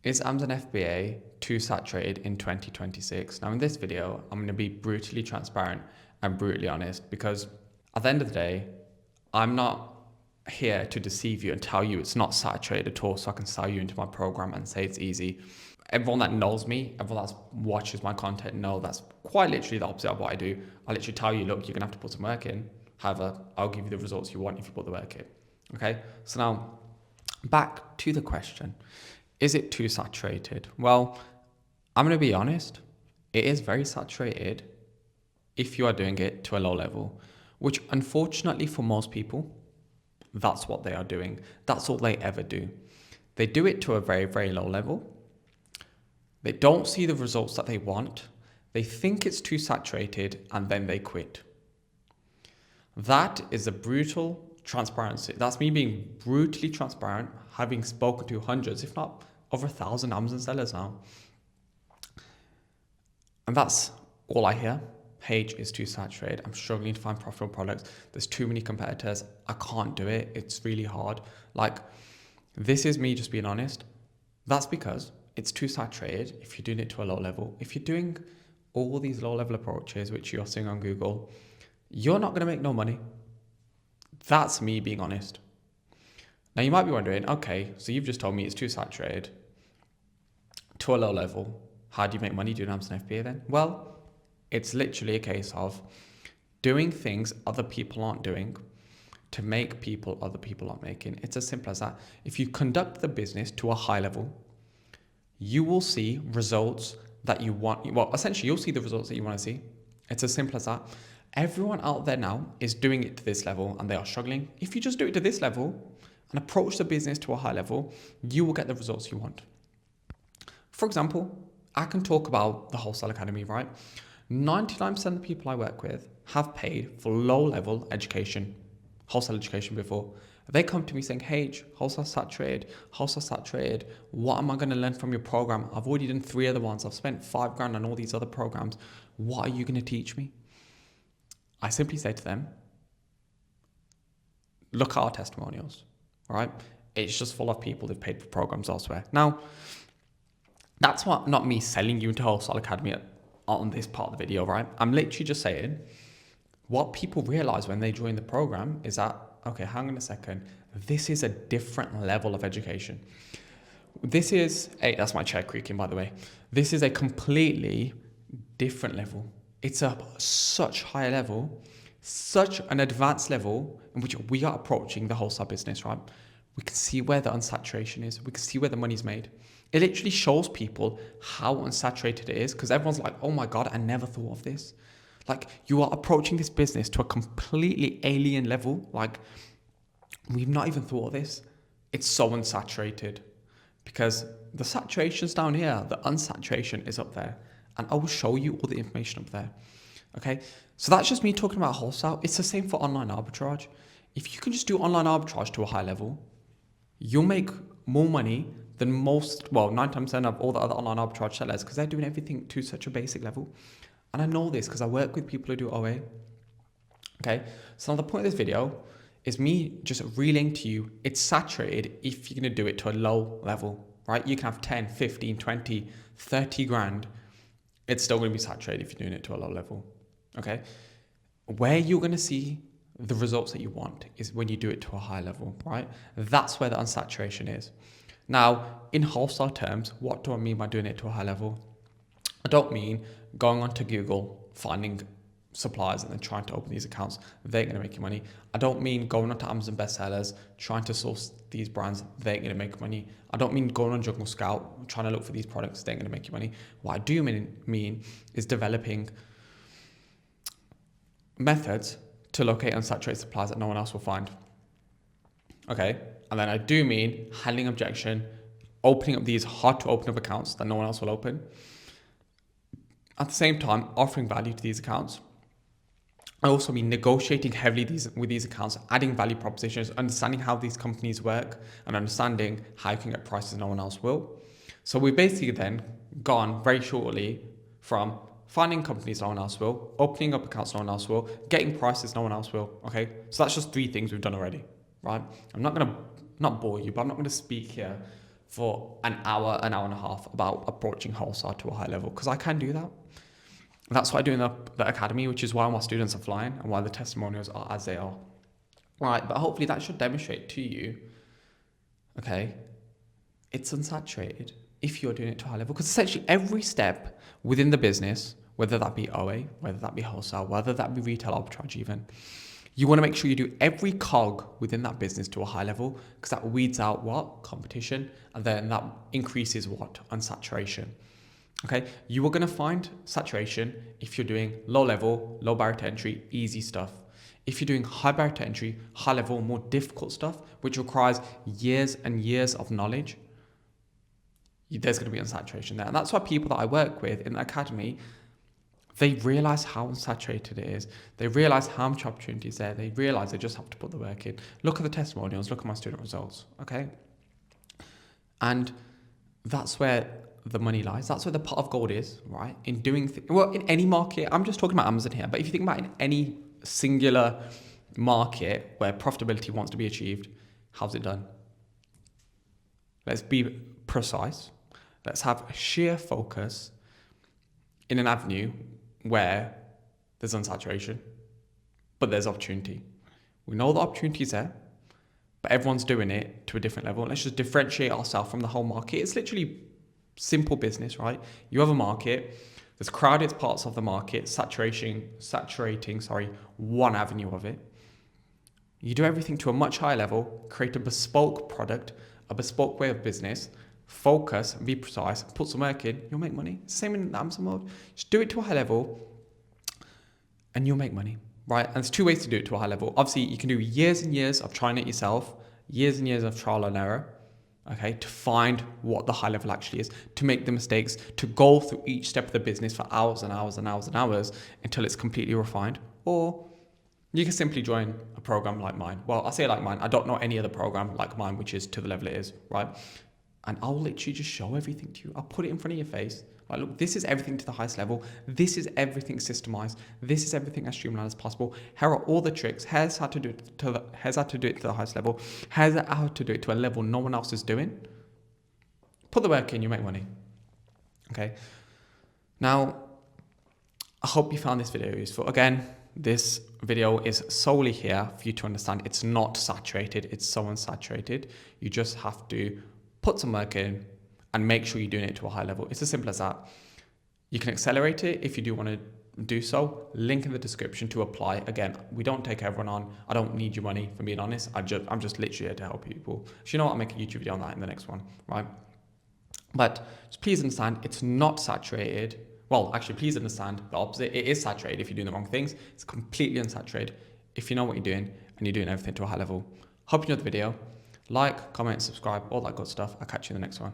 Is Amazon FBA too saturated in 2026? Now, in this video, I'm going to be brutally transparent and brutally honest because at the end of the day, I'm not here to deceive you and tell you it's not saturated at all so I can sell you into my program and say it's easy. Everyone that knows me, everyone that watches my content know that's quite literally the opposite of what I do. I literally tell you, look, you're going to have to put some work in. However, I'll give you the results you want if you put the work in. Okay, so now back to the question. Is it too saturated? Well, I'm going to be honest. It is very saturated if you are doing it to a low level, which unfortunately for most people, that's what they are doing. That's all they ever do. They do it to a very, very low level. They don't see the results that they want. They think it's too saturated and then they quit. That is a brutal transparency. That's me being brutally transparent, having spoken to hundreds, if not over 1,000 Amazon sellers now. And that's all I hear. Page is too saturated. I'm struggling to find profitable products. There's too many competitors. I can't do it. It's really hard. Like, this is me just being honest. That's because it's too saturated if you're doing it to a low level. If you're doing all these low level approaches, which you're seeing on Google, you're not going to make no money. That's me being honest. Now you might be wondering, okay, so you've just told me it's too saturated to a low level. How do you make money doing Amazon FBA then? Well, it's literally a case of doing things other people aren't doing to make people other people aren't making. It's as simple as that. If you conduct the business to a high level, you will see results that you want. Well, essentially, you'll see the results that you want to see. It's as simple as that. Everyone out there now is doing it to this level and they are struggling. If you just do it to this level and approach the business to a high level, you will get the results you want. For example, I can talk about the Wholesale Academy, right? 99% of the people I work with have paid for low-level education, wholesale education before. They come to me saying, hey, wholesale saturated. What am I going to learn from your program? I've already done 3 other ones. I've spent $5,000 on all these other programs. What are you going to teach me? I simply say to them, look at our testimonials, right? It's just full of people who've paid for programs elsewhere. Now, that's not me selling you into Wholesale Academy on this part of the video, right? I'm literally just saying what people realize when they join the program is that, okay, hang on a second, this is a different level of education. That's my chair creaking, by the way. This is a completely different level. It's a such high level, such an advanced level in which we are approaching the wholesale business, right? We can see where the unsaturation is. We can see where the money's made. It literally shows people how unsaturated it is because everyone's like, oh my God, I never thought of this. Like, you are approaching this business to a completely alien level. Like, we've not even thought of this. It's so unsaturated because the saturation's down here. The unsaturation is up there. And I will show you all the information up there. Okay. So that's just me talking about wholesale. It's the same for online arbitrage. If you can just do online arbitrage to a high level, you'll make more money than 9% of all the other online arbitrage sellers because they're doing everything to such a basic level. And I know this because I work with people who do OA. Okay. So now the point of this video is me just relaying to you, it's saturated if you're going to do it to a low level, right? You can have 10, 15, 20, 30 grand. It's still going to be saturated if you're doing it to a low level. Okay. Where you're going to see the results that you want is when you do it to a high level, right? That's where the unsaturation is. Now, in wholesale terms, what do I mean by doing it to a high level? I don't mean going onto Google, finding suppliers and then trying to open these accounts. They're going to make you money. I don't mean going onto Amazon bestsellers, trying to source these brands. They're going to make money. I don't mean going on Jungle Scout, trying to look for these products. They're going to make you money. What I do mean is developing methods to locate unsaturated suppliers that no one else will find. Okay. And then I do mean handling objection, opening up these hard to open up accounts that no one else will open. At the same time, offering value to these accounts. I also mean negotiating heavily with these accounts, adding value propositions, understanding how these companies work, and understanding how you can get prices no one else will. So we've basically then gone very shortly from finding companies no one else will, opening up accounts no one else will, getting prices no one else will. Okay, so that's just 3 things we've done already, right? I'm not going to bore you, but I'm not going to speak here for an hour and a half about approaching wholesale to a high level, because I can do that. That's what I do in the academy, which is why my students are flying and why the testimonials are as they are. Right, but hopefully that should demonstrate to you, okay, it's unsaturated if you're doing it to a high level, because essentially every step within the business, whether that be OA, whether that be wholesale, whether that be retail arbitrage even, you want to make sure you do every cog within that business to a high level, because that weeds out what? Competition, and then that increases what? Unsaturation. Okay, you are going to find saturation if you're doing low level, low barrier to entry, easy stuff. If you're doing high barrier to entry, high level, more difficult stuff, which requires years and years of knowledge, there's going to be unsaturation there. And that's why people that I work with in the academy, they realize how unsaturated it is. They realize how much opportunity is there. They realize they just have to put the work in. Look at the testimonials, look at my student results, okay? And that's where the money lies. That's where the pot of gold is, right? In doing, well, in any market, I'm just talking about Amazon here, but if you think about in any singular market where profitability wants to be achieved, how's it done? Let's be precise. Let's have sheer focus in an avenue where there's unsaturation, but there's opportunity. We know the opportunity is there, but everyone's doing it to a different level. Let's just differentiate ourselves from the whole market. It's literally simple business, right? You have a market, there's crowded parts of the market, saturating, one avenue of it. You do everything to a much higher level, create a bespoke product, a bespoke way of business, focus, be precise, put some work in, you'll make money. Same in Amazon mode. Just do it to a high level and you'll make money, right? And there's two ways to do it to a high level. Obviously, you can do years and years of trying it yourself, years and years of trial and error, okay, to find what the high level actually is, to make the mistakes, to go through each step of the business for hours and hours and hours and hours until it's completely refined. Or you can simply join a program like mine. Well, I say like mine, I don't know any other program like mine, which is to the level it is, right? And I'll literally just show everything to you. I'll put it in front of your face. Like, look, this is everything to the highest level. This is everything systemized. This is everything as streamlined as possible. Here are all the tricks. Here's how to do it to the highest level. Here's how to do it to a level no one else is doing. Put the work in, you make money. Okay. Now, I hope you found this video useful. Again, this video is solely here for you to understand it's not saturated. It's so unsaturated. You just have to put some work in and make sure you're doing it to a high level. It's as simple as that. You can accelerate it if you do want to do so. Link in the description to apply. Again, we don't take everyone on. I don't need your money, for being honest. I'm just literally here to help people. So you know what? I'll make a YouTube video on that in the next one, right? But just please understand, it's not saturated. Well, actually, please understand the opposite. It is saturated if you're doing the wrong things. It's completely unsaturated if you know what you're doing and you're doing everything to a high level. Hope you enjoyed the video. Like, comment, subscribe, all that good stuff. I'll catch you in the next one.